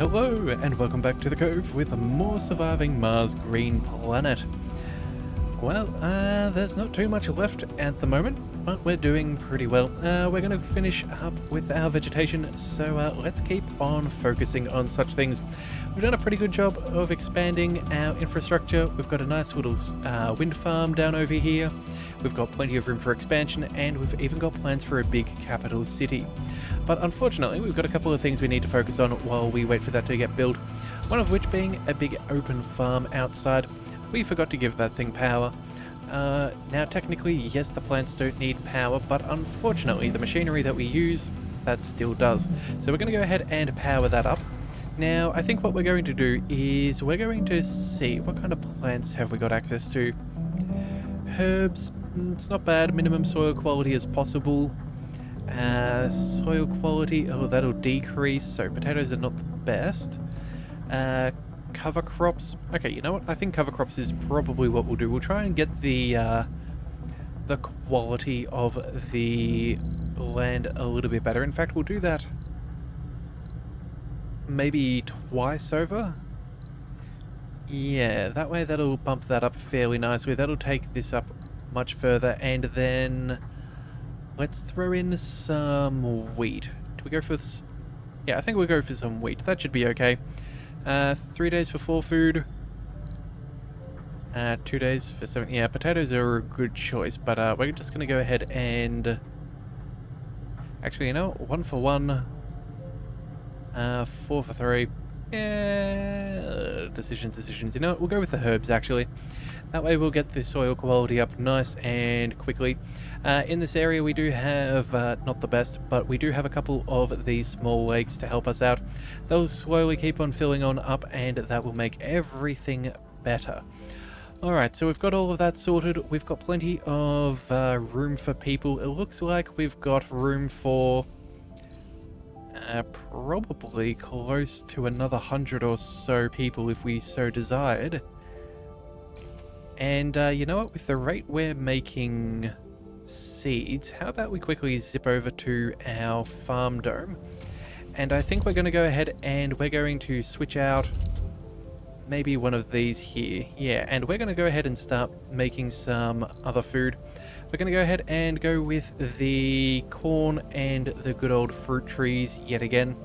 Hello, and welcome back to the Cove with more surviving Mars Green Planet. Well, there's not too much left at the moment, but we're doing pretty well. We're going to finish up with our vegetation, so let's keep on focusing on such things. We've done a pretty good job of expanding our infrastructure. We've got a nice little wind farm down over here. We've got plenty of room for expansion, and we've even got plans for a big capital city. But unfortunately, we've got a couple of things we need to focus on while we wait for that to get built. One of which being a big open farm outside. We forgot to give that thing power. Now technically, yes, the plants don't need power, but unfortunately the machinery that we use, that still does. So we're going to go ahead and power that up. Now, I think what we're going to do is we're going to see what kind of plants have we got access to. Herbs, it's not bad. Minimum soil quality as possible. Soil quality, oh, that'll decrease, so potatoes are not the best. Cover crops. Okay, you know what? I think cover crops is probably what we'll do. We'll try and get the quality of the land a little bit better. In fact, we'll do that maybe twice over. Yeah, that way that'll bump that up fairly nicely. That'll take this up much further, and then let's throw in some wheat. Do we go for this? Yeah, I think we'll go for some wheat. That should be okay. 3 days for 4 food. 2 days for 7. Yeah, potatoes are a good choice, but we're just going to go ahead and... Actually, you know, 1 for 1. 4 for 3. Yeah, decisions. You know what, we'll go with the herbs, actually. That way we'll get the soil quality up nice and quickly. In this area we do have, not the best, but we do have a couple of these small lakes to help us out. They'll slowly keep on filling on up, and that will make everything better. Alright, so we've got all of that sorted. We've got plenty of room for people. It looks like we've got room for... probably close to another 100 or so people if we so desired. And you know what, with the rate we're making seeds, how about we quickly zip over to our farm dome? And I think we're going to go ahead and we're going to switch out maybe one of these here. Yeah, and we're going to go ahead and start making some other food. We're going to go ahead and go with the corn and the good old fruit trees yet again.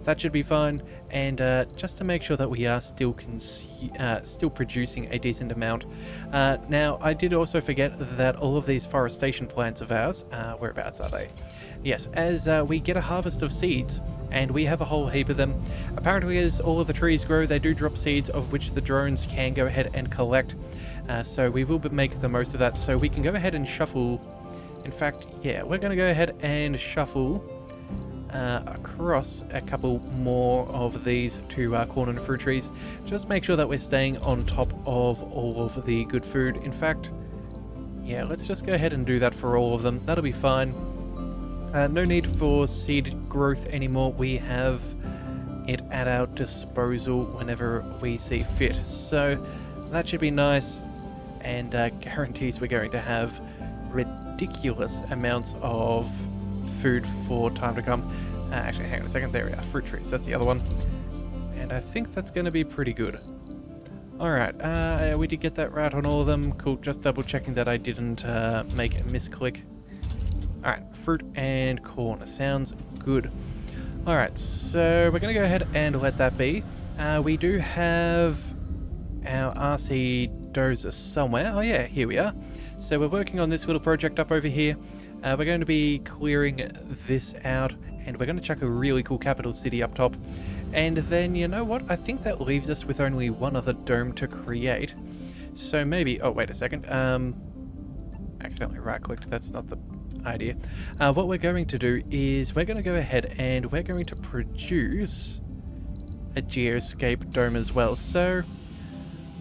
That should be fine. And just to make sure that we are still producing a decent amount. Now, I did also forget that all of these forestation plants of ours, whereabouts are they? Yes, as we get a harvest of seeds, and we have a whole heap of them. Apparently, as all of the trees grow, they do drop seeds of which the drones can go ahead and collect. So we will make the most of that. So we can go ahead and shuffle. In fact, yeah, we're going to go ahead and shuffle across a couple more of these to corn and fruit trees. Just make sure that we're staying on top of all of the good food. In fact, yeah, let's just go ahead and do that for all of them. That'll be fine. No need for seed growth anymore. We have it at our disposal whenever we see fit. So that should be nice, and guarantees we're going to have ridiculous amounts of food for time to come. Actually, hang on a second. There we are. Fruit trees. That's the other one. And I think that's going to be pretty good. Alright, we did get that right on all of them. Cool. Just double checking that I didn't make a misclick. Alright, fruit and corn. Sounds good. Alright, so we're going to go ahead and let that be. We do have our RC dozer somewhere. Oh yeah, here we are. So we're working on this little project up over here. We're going to be clearing this out, and we're going to chuck a really cool capital city up top. And then, you know what? I think that leaves us with only one other dome to create. So maybe... Oh, wait a second. Accidentally right-clicked. That's not the idea. What we're going to do is we're going to go ahead and we're going to produce a geoscape dome as well. So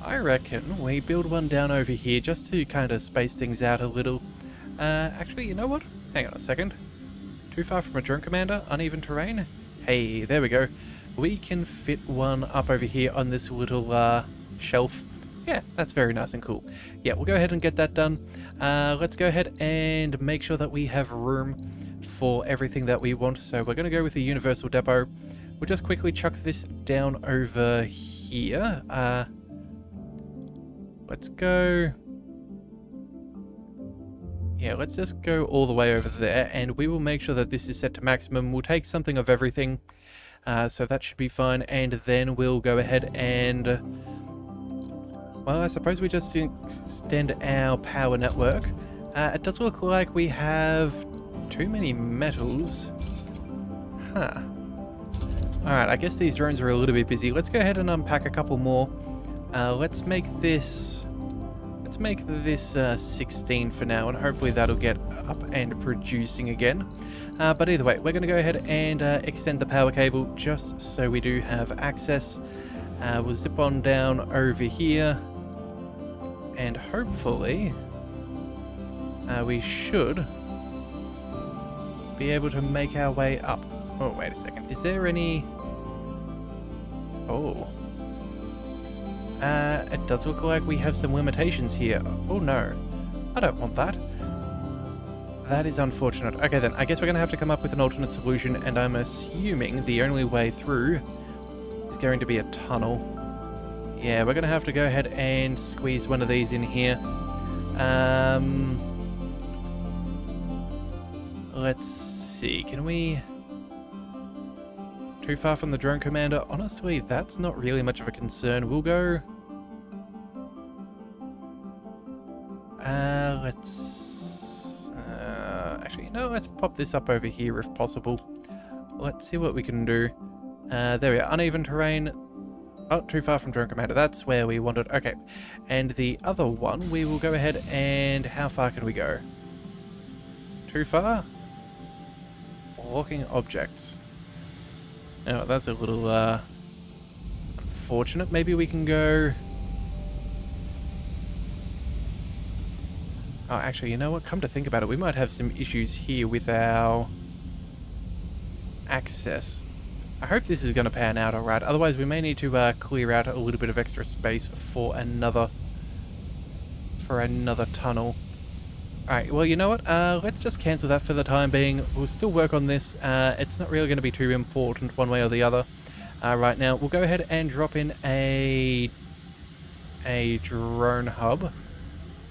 I reckon we build one down over here just to kind of space things out a little. Actually, you know what? Hang on a second. Too far from a drone commander? Uneven terrain? Hey, there we go. We can fit one up over here on this little shelf. Yeah, that's very nice and cool. Yeah, we'll go ahead and get that done. Let's go ahead and make sure that we have room for everything that we want. So we're going to go with the universal depot. we'll just quickly chuck this down over here. Let's go... Yeah, let's just go all the way over there, and we will make sure that this is set to maximum. We'll take something of everything, so that should be fine, and then we'll go ahead and... Well, I suppose we just extend our power network. It does look like we have too many metals. Huh. Alright, I guess these drones are a little bit busy. Let's go ahead and unpack a couple more. Let's make this 16 for now, and hopefully that'll get up and producing again. But either way, we're going to go ahead and extend the power cable just so we do have access. We'll zip on down over here, and hopefully we should be able to make our way up. Oh, wait a second. Is there any... Oh. It does look like we have some limitations here. Oh no, I don't want that. That is unfortunate. Okay then, I guess we're going to have to come up with an alternate solution, and I'm assuming the only way through is going to be a tunnel. Yeah, we're going to have to go ahead and squeeze one of these in here. Let's see, can we... Too far from the drone commander? Honestly, that's not really much of a concern. We'll go... Actually, no, let's pop this up over here if possible. Let's see what we can do. There we are. Uneven terrain. Oh, too far from drone commander. That's where we wanted. Okay. And the other one, we will go ahead and... How far can we go? Too far? Walking objects. Oh, that's a little, unfortunate. Maybe we can go... Oh, actually, you know what? Come to think about it, we might have some issues here with our access. I hope this is going to pan out alright. Otherwise, we may need to clear out a little bit of extra space for another tunnel. Alright, well, you know what? Let's just cancel that for the time being. We'll still work on this. It's not really going to be too important one way or the other. Right now, we'll go ahead and drop in a drone hub.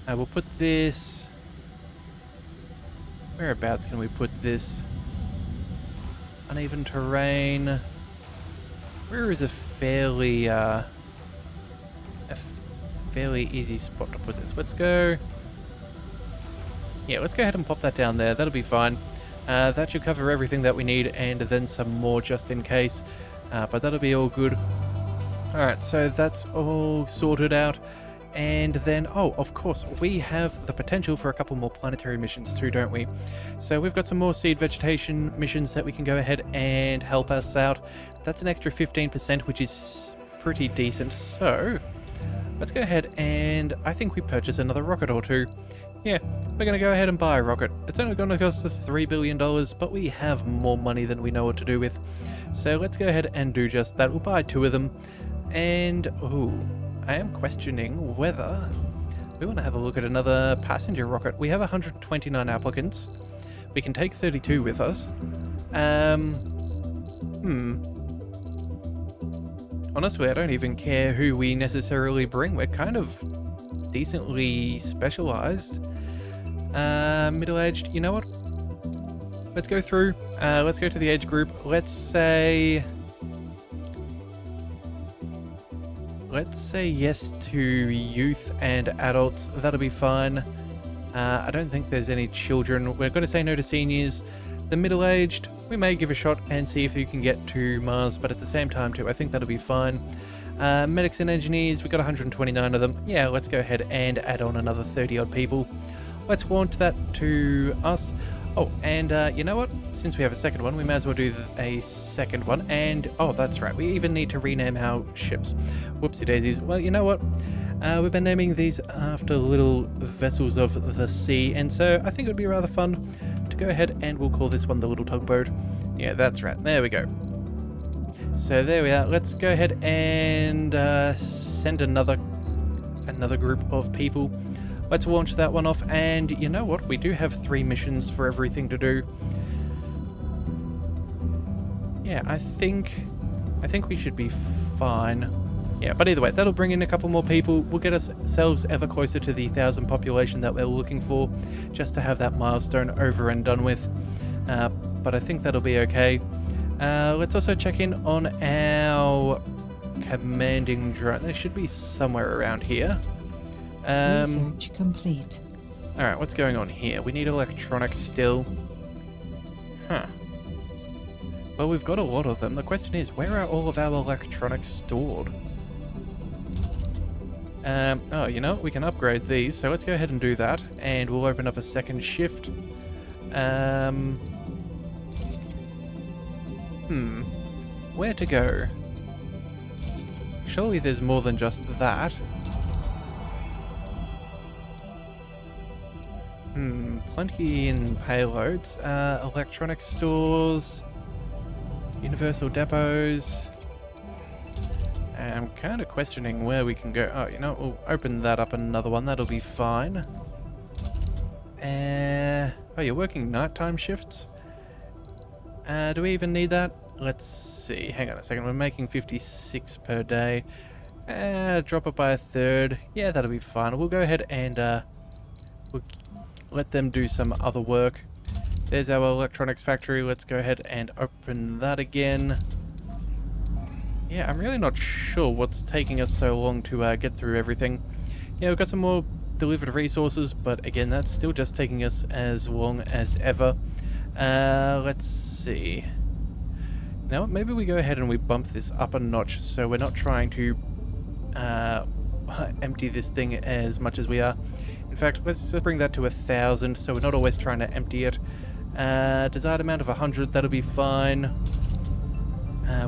We'll put this... Whereabouts can we put this? Uneven terrain. Where is a fairly easy spot to put this? Let's go... Yeah, let's go ahead and pop that down there. That'll be fine. That should cover everything that we need, and then some more just in case. But that'll be all good. Alright, so that's all sorted out. And then, oh, of course, we have the potential for a couple more planetary missions too, don't we? So we've got some more seed vegetation missions that we can go ahead and help us out. That's an extra 15%, which is pretty decent. So let's go ahead and I think we purchase another rocket or two. Yeah, we're going to go ahead and buy a rocket. It's only going to cost us $3 billion, but we have more money than we know what to do with. So let's go ahead and do just that. We'll buy two of them. And, ooh, I am questioning whether we want to have a look at another passenger rocket. We have 129 applicants. We can take 32 with us. Honestly, I don't even care who we necessarily bring. We're kind of decently specialized. Middle-aged, you know what? Let's go through. Let's go to the age group. Let's say yes to youth and adults. That'll be fine. I don't think there's any children. We're going to say no to seniors. The middle-aged, we may give a shot and see if you can get to Mars, but at the same time too, I think that'll be fine. Medics and engineers, we've got 129 of them. Yeah, let's go ahead and add on another 30-odd people. Let's launch that to us. Oh, and you know what? Since we have a second one, we may as well do a second one. And, oh, that's right. We even need to rename our ships. Whoopsie daisies. Well, you know what? We've been naming these after little vessels of the sea. And so I think it would be rather fun to go ahead and we'll call this one the Little Tugboat. Yeah, that's right. There we go. So there we are. Let's go ahead and send another group of people. Let's launch that one off, and you know what? We do have 3 missions for everything to do. Yeah, I think I think we should be fine. Yeah, but either way, that'll bring in a couple more people. We'll get ourselves ever closer to the 1,000 population that we're looking for, just to have that milestone over and done with. But I think that'll be okay. Let's also check in on our commanding drone. They should be somewhere around here. Research complete. Alright, what's going on here? We need electronics still. Huh. Well, we've got a lot of them. The question is, where are all of our electronics stored? Oh, you know, we can upgrade these, so let's go ahead and do that. And we'll open up a second shift. Where to go? Surely there's more than just that. Plenty in payloads. Electronic stores. Universal depots. I'm kind of questioning where we can go. Oh, you know, we'll open that up another one. That'll be fine. Oh, you're working nighttime shifts? Do we even need that? Let's see. Hang on a second. We're making 56 per day. Drop it by a third. Yeah, that'll be fine. We'll go ahead and we'll let them do some other work. There's our electronics factory. Let's go ahead and open that again. Yeah, I'm really not sure what's taking us so long to get through everything. Yeah, we've got some more delivered resources, but again, that's still just taking us as long as ever. Let's see. Now, maybe we go ahead and we bump this up a notch, so we're not trying to empty this thing as much as we are. In fact, let's just bring that to 1,000, so we're not always trying to empty it. Desired amount of 100, that'll be fine.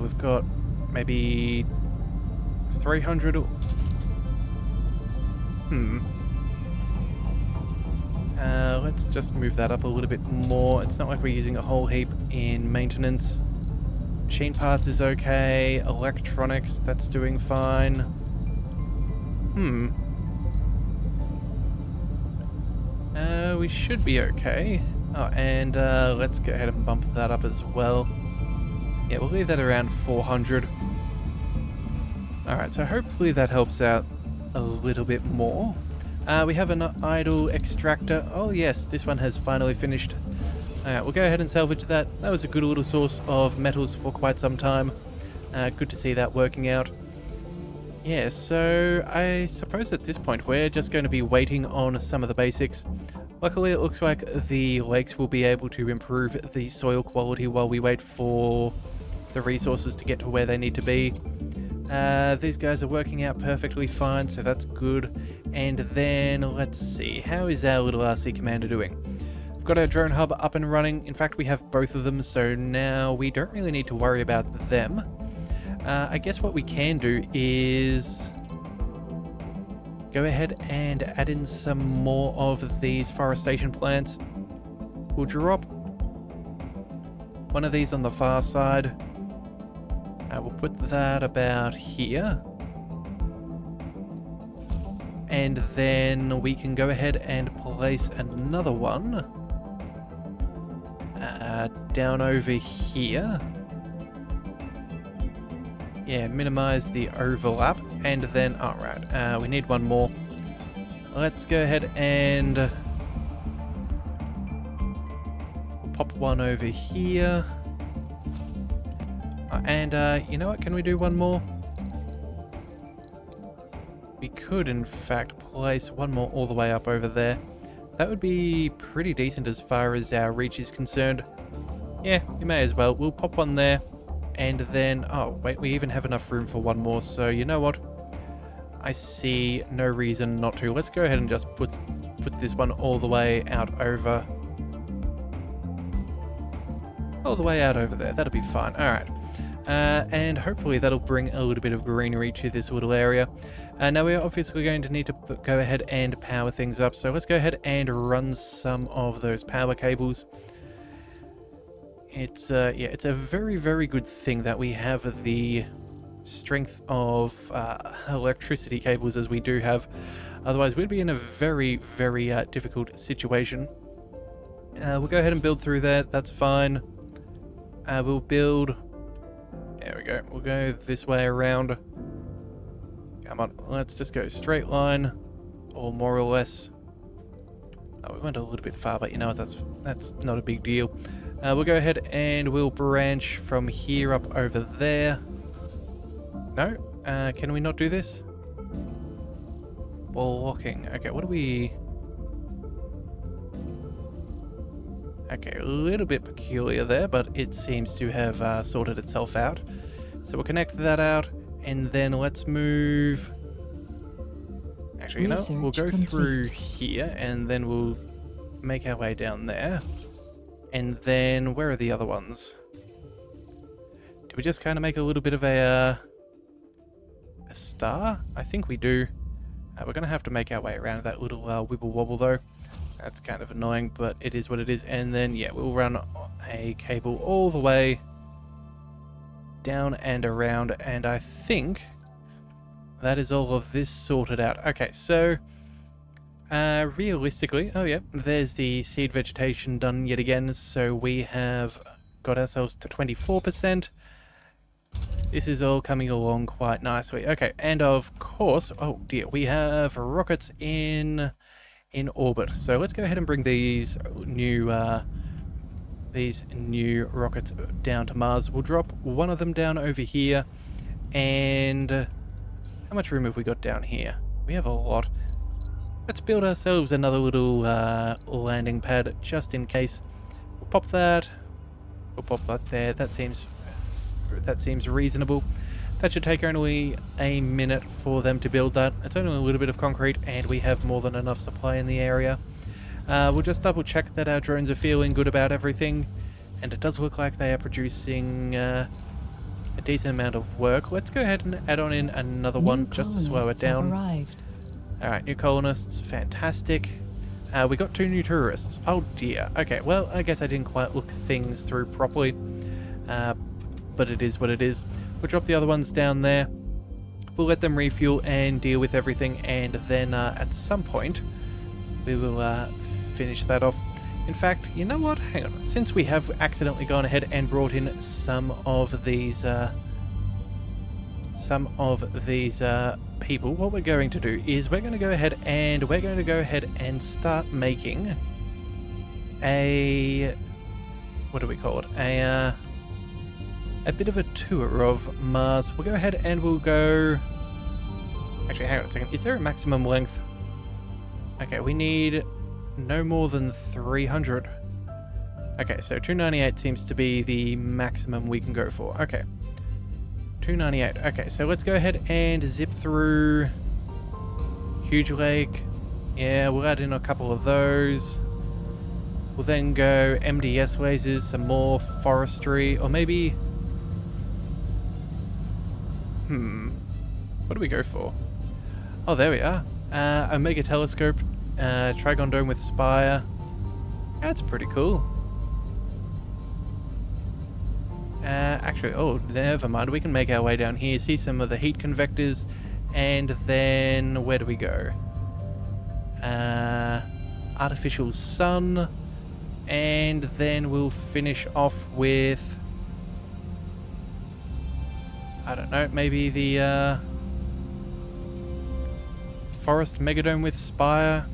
We've got maybe 300. Let's just move that up a little bit more. It's not like we're using a whole heap in maintenance. Machine parts is okay. Electronics, that's doing fine. We should be okay. Oh, and let's go ahead and bump that up as well. Yeah, we'll leave that around 400. Alright, so hopefully that helps out a little bit more. We have an idle extractor. Oh yes, this one has finally finished. Alright, we'll go ahead and salvage that. That was a good little source of metals for quite some time. Good to see that working out. Yeah, so I suppose at this point we're just going to be waiting on some of the basics. Luckily, it looks like the lakes will be able to improve the soil quality while we wait for the resources to get to where they need to be. These guys are working out perfectly fine, so that's good. And then, let's see, how is our little RC commander doing? We've got our drone hub up and running. In fact, we have both of them, so now we don't really need to worry about them. I guess what we can do is go ahead and add in some more of these forestation plants. We'll drop one of these on the far side. We'll put that about here. And then we can go ahead and place another one down over here. Yeah, minimize the overlap. And then, alright, we need one more. Let's go ahead and pop one over here. And you know what, can we do one more? We could, in fact, place one more all the way up over there. That would be pretty decent as far as our reach is concerned. Yeah, we may as well. We'll pop one there. And then, oh, wait, we even have enough room for one more. So, you know what? I see no reason not to. Let's go ahead and just put this one all the way out over. All the way out over there. That'll be fine. All right. And hopefully that'll bring a little bit of greenery to this little area. Now we're obviously going to need to go ahead and power things up, so let's go ahead and run some of those power cables. It's yeah, it's a very, very good thing that we have the strength of electricity cables as we do have. Otherwise we'd be in a very, very difficult situation. We'll go ahead and build through there. That's fine. We'll build There we go. We'll go this way around. Come on, let's just go straight line, or more or less. Oh, we went a little bit far, but you know what, that's not a big deal. We'll go ahead and we'll branch from here up over there. No? Can we not do this? Blocking. Okay, what do we... Okay, a little bit peculiar there, but it seems to have sorted itself out. So we'll connect that out, and then let's move... Actually, you know, we'll go through here, and then we'll make our way down there. And then, where are the other ones? Do we just kind of make a little bit of a star? I think we do. We're going to have to make our way around that little wibble wobble though. That's kind of annoying, but it is what it is. And then, yeah, we'll run a cable all the way down and around. And I think that is all of this sorted out. Okay, so realistically, oh yeah, there's the seed vegetation done yet again. So we have got ourselves to 24%. This is all coming along quite nicely. Okay, and of course, oh dear, we have rockets in orbit. So let's go ahead and bring these new rockets down to Mars. We'll drop one of them down over here. And how much room have we got down here? We have a lot. Let's build ourselves another little landing pad just in case. We'll pop that. We'll pop that there. That seems reasonable. That should take only a minute for them to build that. It's only a little bit of concrete, and we have more than enough supply in the area. We'll just double check that our drones are feeling good about everything, and it does look like they are producing a decent amount of work. Let's go ahead and add on in another one just to slow it down. Alright, new colonists, fantastic. We got 2 new tourists. Oh dear. Okay, well, I guess I didn't quite look things through properly. But it is what it is. We'll drop the other ones down there. We'll let them refuel and deal with everything, and then at some point we will finish that off. In fact, you know what? Hang on. Since we have accidentally gone ahead and brought in some of these people, what we're going to do is we're going to go ahead and start making a, what do we call it? A bit of a tour of Mars. We'll go ahead and we'll go... Actually, hang on a second. Is there a maximum length? Okay, we need no more than 300. Okay, so 298 seems to be the maximum we can go for. Okay. 298. Okay, so let's go ahead and zip through Huge Lake. Yeah, we'll add in a couple of those. We'll then go MDS lasers, some more forestry, or maybe... What do we go for? Oh, there we are. Omega telescope, Trigon dome with spire. That's pretty cool. Actually, oh, never mind. We can make our way down here, see some of the heat convectors, and then where do we go? Artificial sun, and then we'll finish off with... I don't know, maybe the forest megadome with spire,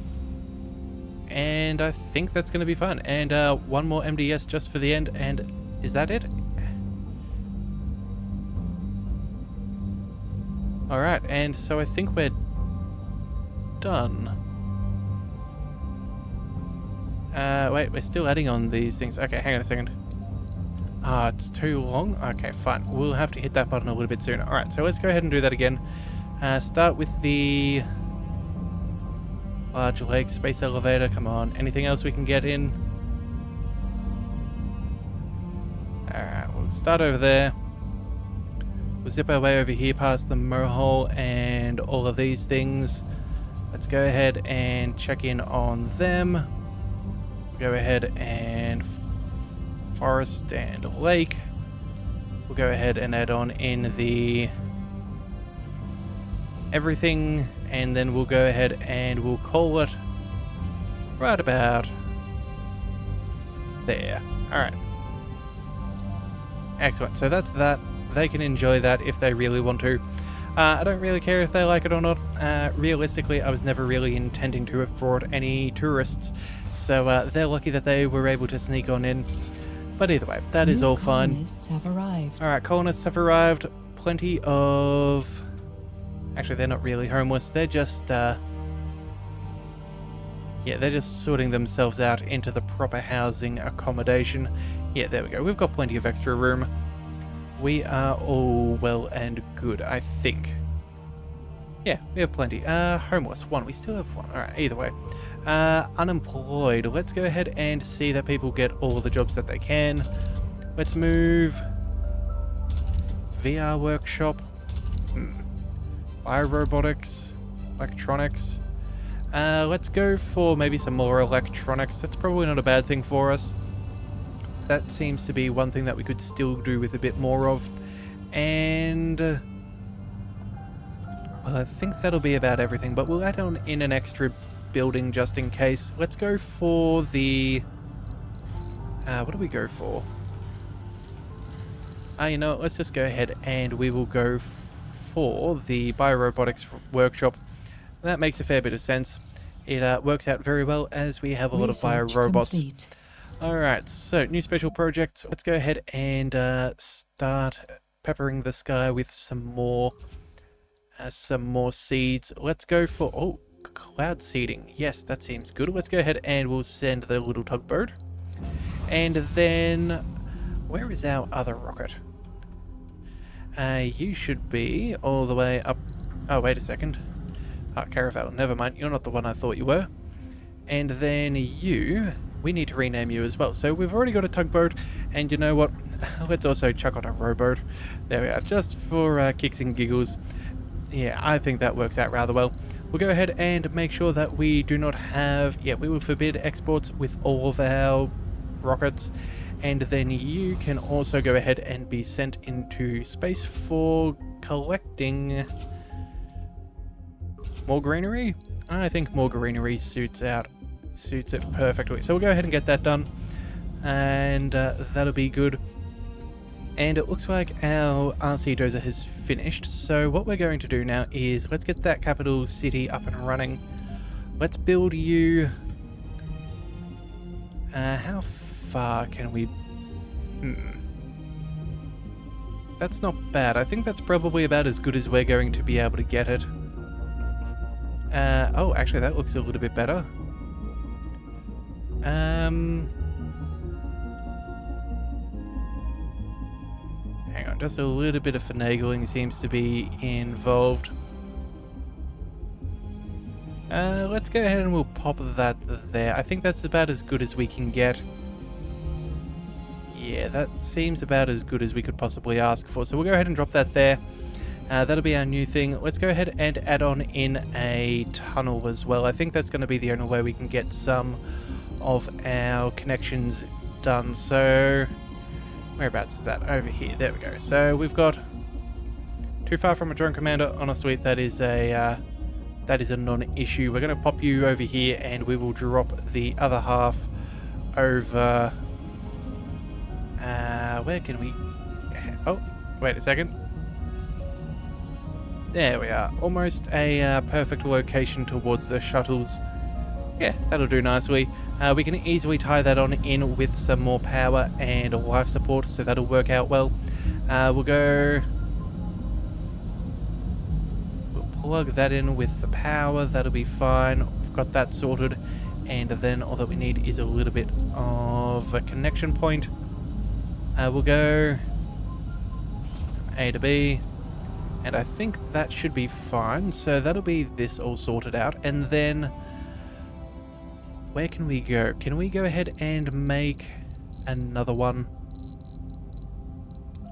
and I think that's going to be fun. And one more MDS just for the end, and is that it? Alright, and so I think we're done. Wait, we're still adding on these things. Okay, hang on a second. It's too long? Okay, fine. We'll have to hit that button a little bit sooner. Alright, so let's go ahead and do that again. Start with the large lake space elevator. Come on. Anything else we can get in? Alright, we'll start over there. We'll zip our way over here past the Mohole and all of these things. Let's go ahead and check in on them. Go ahead and forest and lake. We'll go ahead and add on in the everything, and then we'll go ahead and we'll call it right about there. Alright. Excellent. So that's that. They can enjoy that if they really want to. I don't really care if they like it or not. Realistically, I was never really intending to have brought any tourists, so they're lucky that they were able to sneak on in. But either way, that is all fine. Colonists have arrived. Alright, colonists have arrived. Plenty of... Actually, they're not really homeless. They're just, yeah, they're just sorting themselves out into the proper housing accommodation. Yeah, there we go. We've got plenty of extra room. We are all well and good, I think. Yeah, we have plenty. Homeless, one. We still have one. Alright, either way. Unemployed. Let's go ahead and see that people get all the jobs that they can. Let's move... VR workshop. Biorobotics. Electronics. Let's go for maybe some more electronics. That's probably not a bad thing for us. That seems to be one thing that we could still do with a bit more of. And... well, I think that'll be about everything, but we'll add on in an extra building just in case. Let's go for the... what do we go for? You know what, let's just go ahead and we will go for the biorobotics workshop. That makes a fair bit of sense. It works out very well as we have a lot of biorobots. Complete. Alright, so new special projects. Let's go ahead and start peppering the sky with some more seeds. Let's go for... oh, cloud seeding. Yes, that seems good. Let's go ahead and we'll send the little tugboat. And then... where is our other rocket? You should be all the way up... oh, wait a second. Caravel, never mind. You're not the one I thought you were. And then you... we need to rename you as well. So we've already got a tugboat, and you know what? Let's also chuck on a rowboat. There we are, just for kicks and giggles. Yeah, I think that works out rather well. We'll go ahead and make sure that we do not have... yeah, we will forbid exports with all of our rockets. And then you can also go ahead and be sent into space for collecting more greenery. I think more greenery suits it perfectly. So we'll go ahead and get that done, and that'll be good. And it looks like our RC dozer has finished. So what we're going to do now is let's get that capital city up and running. Let's build you. How far can we... that's not bad. I think that's probably about as good as we're going to be able to get it. Oh, actually that looks a little bit better. Hang on, just a little bit of finagling seems to be involved. Let's go ahead and we'll pop that there. I think that's about as good as we can get. Yeah, that seems about as good as we could possibly ask for. So we'll go ahead and drop that there. That'll be our new thing. Let's go ahead and add on in a tunnel as well. I think that's going to be the only way we can get some of our connections done. So whereabouts is that? Over here. There we go. So we've got too far from a drone commander. Honestly, that is a non-issue. We're going to pop you over here, and we will drop the other half over. Where can we? Oh, wait a second. There we are. Almost a perfect location towards the shuttles. Yeah, that'll do nicely. We can easily tie that on in with some more power and life support, so that'll work out well. We'll plug that in with the power. That'll be fine. We've got that sorted. And then all that we need is a little bit of a connection point. We'll go A to B. And I think that should be fine. So that'll be this all sorted out. And then where can we go? Can we go ahead and make another one?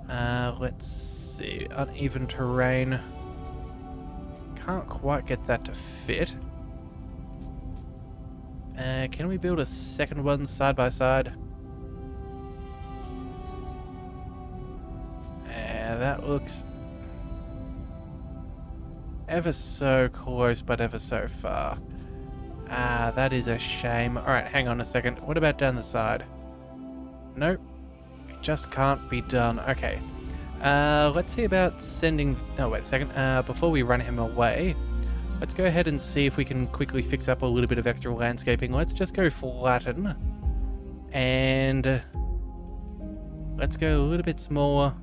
Let's see. Uneven terrain. Can't quite get that to fit. Can we build a second one side by side? That looks ever so close, but ever so far. That is a shame. Alright, hang on a second. What about down the side? Nope. It just can't be done. Okay. Let's see about sending... Oh, wait a second. Before we run him away, let's go ahead and see if we can quickly fix up a little bit of extra landscaping. Let's just go flatten. And... let's go a little bit smaller.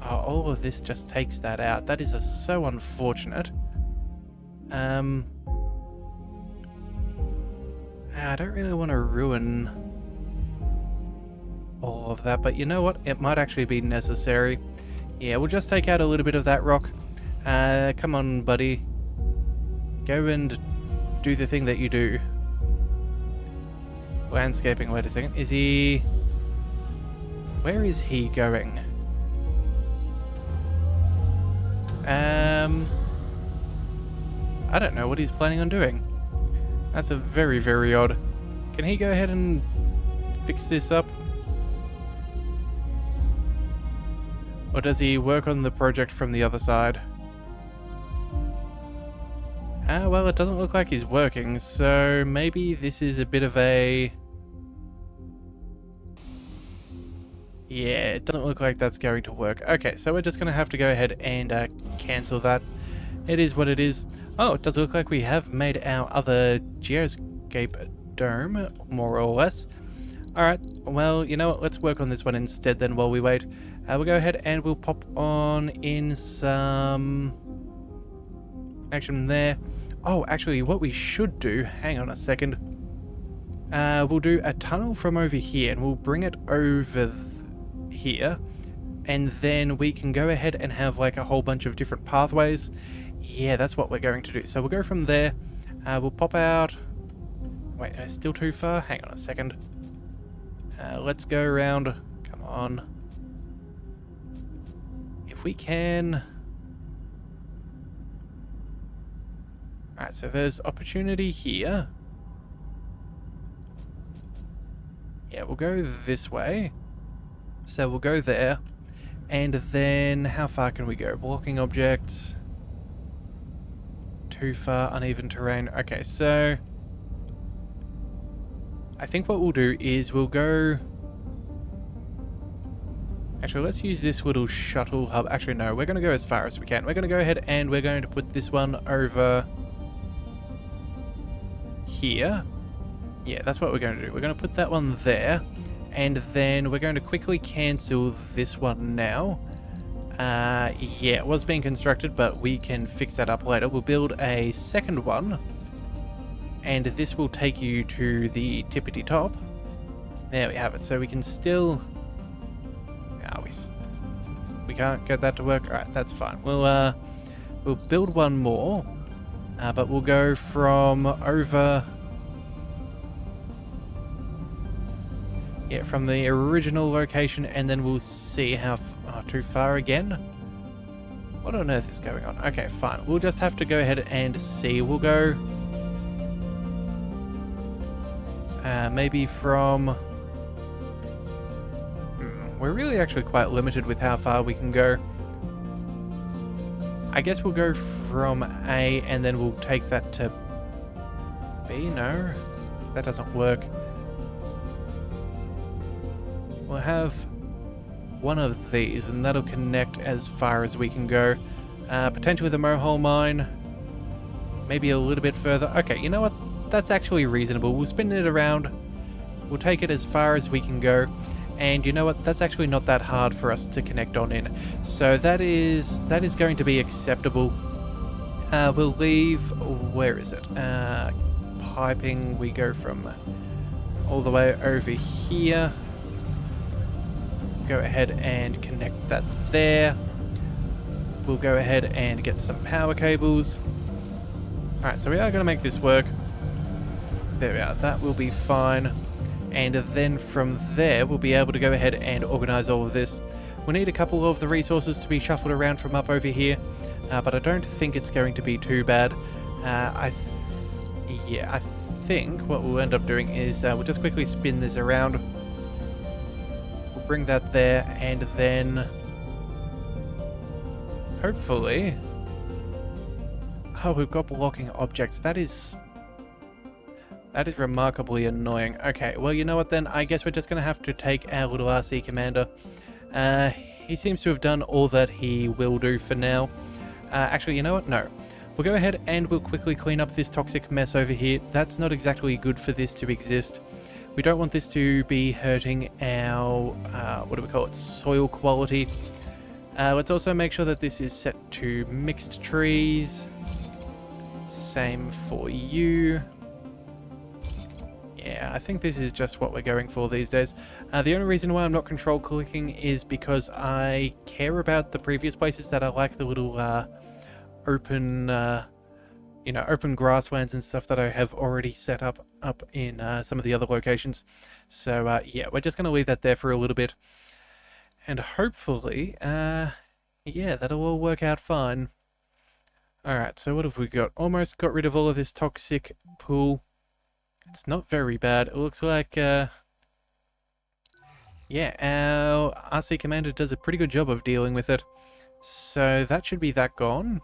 Oh, all of this just takes that out. That is so unfortunate. I don't really want to ruin all of that, but you know what? It might actually be necessary. Yeah, we'll just take out a little bit of that rock. Come on, buddy. Go and do the thing that you do. Landscaping, wait a second. Is he... where is he going? I don't know what he's planning on doing. That's a very, very odd. Can he go ahead and fix this up? Or does he work on the project from the other side? Well, it doesn't look like he's working, so maybe this is a bit of a... yeah, it doesn't look like that's going to work. Okay, so we're just going to have to go ahead and cancel that. It is what it is. Oh, it does look like we have made our other geoscape dome, more or less. Alright, well, you know what? Let's work on this one instead then while we wait. We'll go ahead and we'll pop on in some action there. Oh, actually, what we should do... hang on a second. We'll do a tunnel from over here and we'll bring it over here. And then we can go ahead and have like a whole bunch of different pathways. Yeah, that's what we're going to do. So we'll go from there. We'll pop out... wait, no, still too far? Hang on a second. Let's go around. Come on. If we can... alright, so there's opportunity here. Yeah, we'll go this way. So we'll go there. And then, how far can we go? Blocking objects. Too far, uneven terrain. Okay, so... I think what we'll do is we'll go... actually, let's use this little shuttle hub. Actually, no, we're going to go as far as we can. We're going to go ahead and we're going to put this one over... here. Yeah, that's what we're going to do. We're going to put that one there. And then we're going to quickly cancel this one now. Yeah, it was being constructed, but we can fix that up later. We'll build a second one. And this will take you to the tippity top. There we have it. So we can still... oh, we can't get that to work. Alright, that's fine. We'll build one more. But we'll go from over... yeah, from the original location, and then we'll see how... oh, too far again? What on earth is going on? Okay, fine. We'll just have to go ahead and see. We'll go... maybe from... we're really actually quite limited with how far we can go. I guess we'll go from A, and then we'll take that to B? No? That doesn't work. We'll have one of these, and that'll connect as far as we can go. Potentially the Mohole Mine. Maybe a little bit further. Okay, you know what? That's actually reasonable. We'll spin it around. We'll take it as far as we can go. And you know what? That's actually not that hard for us to connect on in. So that is going to be acceptable. We'll leave... where is it? Piping. We go from all the way over here. Go ahead and connect that there. We'll go ahead and get some power cables. Alright, so we are going to make this work. There we are. That will be fine. And then from there, we'll be able to go ahead and organize all of this. We'll need a couple of the resources to be shuffled around from up over here. But I don't think it's going to be too bad. I think what we'll end up doing is we'll just quickly spin this around. Bring that there, and then hopefully... oh, we've got blocking objects. That is remarkably annoying. Okay, well, you know what then? I guess we're just going to have to take our little RC commander. He seems to have done all that he will do for now. Actually, you know what? No. We'll go ahead and we'll quickly clean up this toxic mess over here. That's not exactly good for this to exist. We don't want this to be hurting our, what do we call it, soil quality. Let's also make sure that this is set to mixed trees. Same for you. Yeah, I think this is just what we're going for these days. The only reason why I'm not control clicking is because I care about the previous places that I like the little open, open grasslands and stuff that I have already set up in some of the other locations. So yeah, we're just going to leave that there for a little bit. And hopefully, yeah, that'll all work out fine. Alright, so what have we got? Almost got rid of all of this toxic pool. It's not very bad. It looks like, yeah, our RC commander does a pretty good job of dealing with it. So that should be that gone.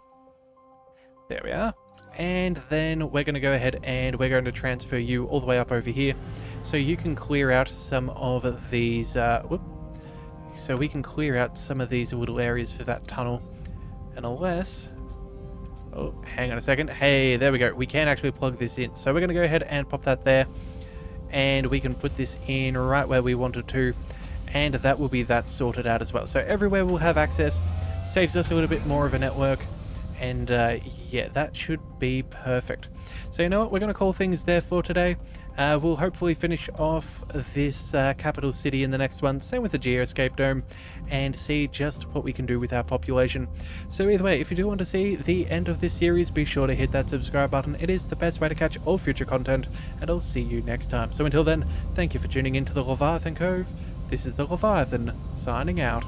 There we are. And then we're going to go ahead and we're going to transfer you all the way up over here. So you can clear out some of these, so we can clear out some of these little areas for that tunnel. And unless... Oh, hang on a second. Hey, there we go. We can actually plug this in. So we're going to go ahead and pop that there. And we can put this in right where we wanted to. And that will be that sorted out as well. So everywhere we'll have access. Saves us a little bit more of a network. And yeah, that should be perfect. So you know what? We're going to call things there for today. We'll hopefully finish off this capital city in the next one. Same with the Geoscape Dome. And see just what we can do with our population. So either way, if you do want to see the end of this series, be sure to hit that subscribe button. It is the best way to catch all future content. And I'll see you next time. So until then, thank you for tuning into the Leviathan Cove. This is the Leviathan, signing out.